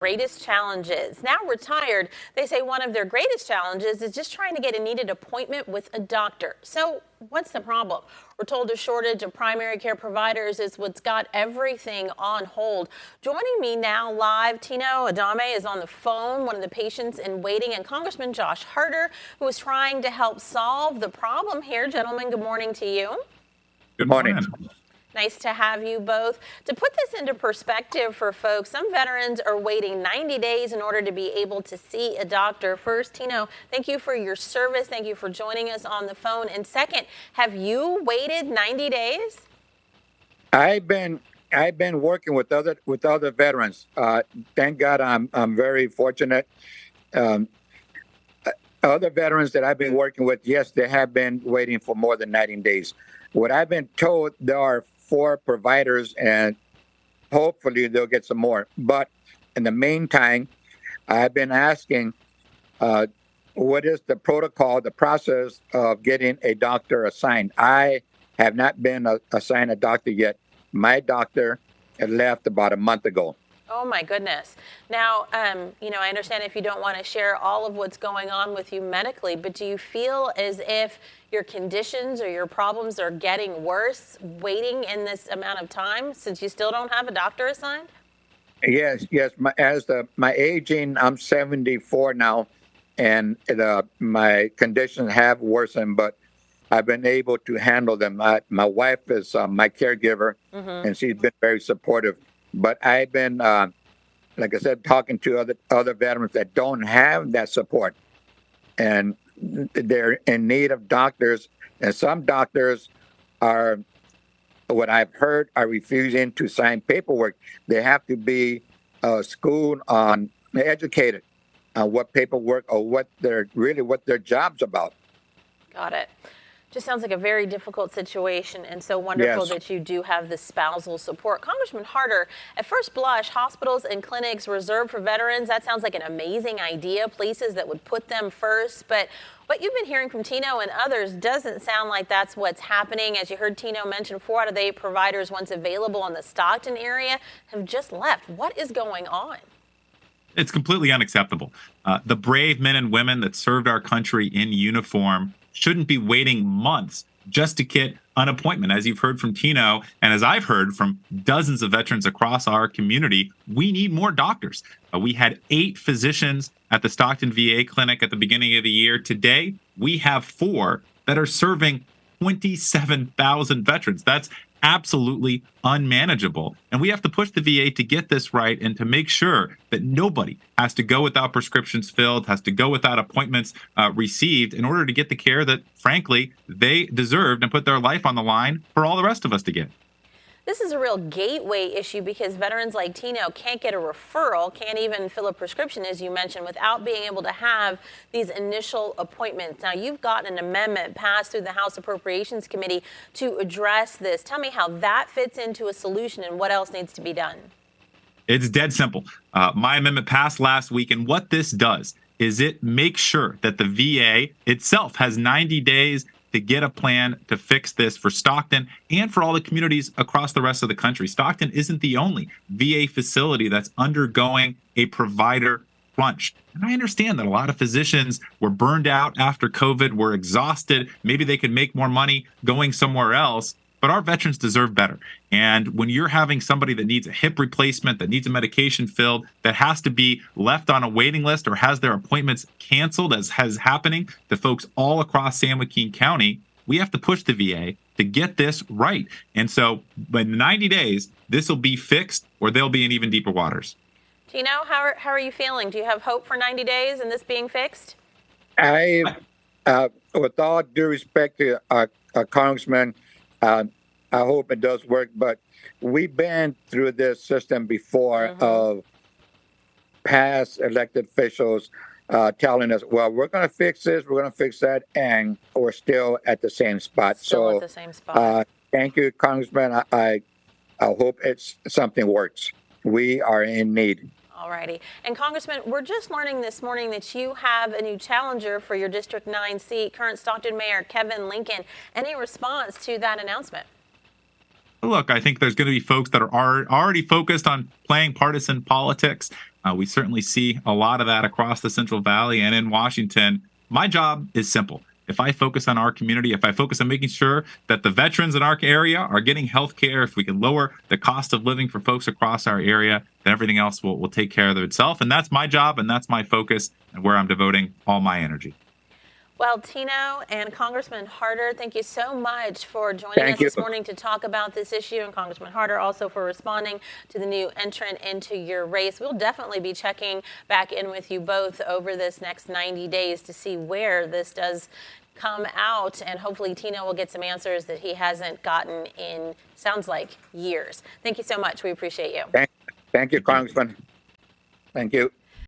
Greatest challenges. Now retired, they say one of their greatest challenges is just trying to get a needed appointment with a doctor. So what's the problem? We're told a shortage of primary care providers is what's got everything on hold. Joining me now live, Tino Adame is on the phone, one of the patients in waiting, and Congressman Josh Harder, who is trying to help solve the problem here. Gentlemen, good morning to you. Good morning. Nice to have you both. To put this into perspective for folks, some veterans are waiting 90 days in order to be able to see a doctor. First, Tino, thank you for your service. Thank you for joining us on the phone. And second, have you waited 90 days? I've been working with other veterans. Thank God, I'm very fortunate. Other veterans that I've been working with, yes, they have been waiting for more than 90 days. What I've been told, there are 4 providers, and hopefully they'll get some more. But in the meantime, I've been asking, what is the protocol, the process of getting a doctor assigned? I have not been assigned a doctor yet. My doctor had left about a month ago. Oh my goodness. Now, I understand if you don't want to share all of what's going on with you medically, but do you feel as if your conditions or your problems are getting worse waiting in this amount of time since you still don't have a doctor assigned? Yes. My aging, I'm 74 now, and my conditions have worsened, but I've been able to handle them. My wife is my caregiver, and she's been very supportive. But I've been, like I said, talking to other veterans that don't have that support, and they're in need of doctors. And some doctors are, what I've heard, are refusing to sign paperwork. They have to be schooled on, educated on what paperwork or what their job's about. Got it. Just sounds like a very difficult situation, and so wonderful that you do have the spousal support. Congressman Harder, at first blush, hospitals and clinics reserved for veterans, that sounds like an amazing idea, places that would put them first. But what you've been hearing from Tino and others doesn't sound like that's what's happening. As you heard Tino mention, 4 out of the 8 providers once available in the Stockton area have just left. What is going on? It's completely unacceptable. The brave men and women that served our country in uniform shouldn't be waiting months just to get an appointment. As you've heard from Tino, and as I've heard from dozens of veterans across our community, we need more doctors. We had 8 physicians at the Stockton VA clinic at the beginning of the year. Today, we have 4 that are serving 27,000 veterans. That's absolutely unmanageable. And we have to push the VA to get this right and to make sure that nobody has to go without prescriptions filled, has to go without appointments received in order to get the care that, frankly, they deserved and put their life on the line for all the rest of us to get. This is a real gateway issue because veterans like Tino can't get a referral, can't even fill a prescription, as you mentioned, without being able to have these initial appointments. Now, you've got an amendment passed through the House Appropriations Committee to address this. Tell me how that fits into a solution and what else needs to be done. It's dead simple. My amendment passed last week, and what this does is it makes sure that the VA itself has 90 days to get a plan to fix this for Stockton and for all the communities across the rest of the country. Stockton isn't the only VA facility that's undergoing a provider crunch. And I understand that a lot of physicians were burned out after COVID, were exhausted. Maybe they could make more money going somewhere else. But our veterans deserve better. And when you're having somebody that needs a hip replacement, that needs a medication filled, that has to be left on a waiting list or has their appointments canceled, as has happening to folks all across San Joaquin County, we have to push the VA to get this right. And so in 90 days, this will be fixed or they'll be in even deeper waters. Tino, how are you feeling? Do you have hope for 90 days and this being fixed? With all due respect to our Congressman, I hope it does work, but we've been through this system before of past elected officials telling us, well, we're going to fix this, we're going to fix that, and we're still at the same spot. Still at the same spot. Thank you, Congressman. I hope something works. We are in need. All righty. And Congressman, we're just learning this morning that you have a new challenger for your District 9 seat, current Stockton Mayor Kevin Lincoln. Any response to that announcement? Look, I think there's going to be folks that are already focused on playing partisan politics. We certainly see a lot of that across the Central Valley and in Washington. My job is simple. If I focus on our community, if I focus on making sure that the veterans in our area are getting health care, if we can lower the cost of living for folks across our area, then everything else will take care of itself. And that's my job, and that's my focus, and where I'm devoting all my energy. Well, Tino and Congressman Harder, thank you so much for joining us this morning to talk about this issue, and Congressman Harder also for responding to the new entrant into your race. We'll definitely be checking back in with you both over this next 90 days to see where this does come out, and hopefully Tino will get some answers that he hasn't gotten in, sounds like, years. Thank you so much. We appreciate you. Thank you, Congressman. Thank you.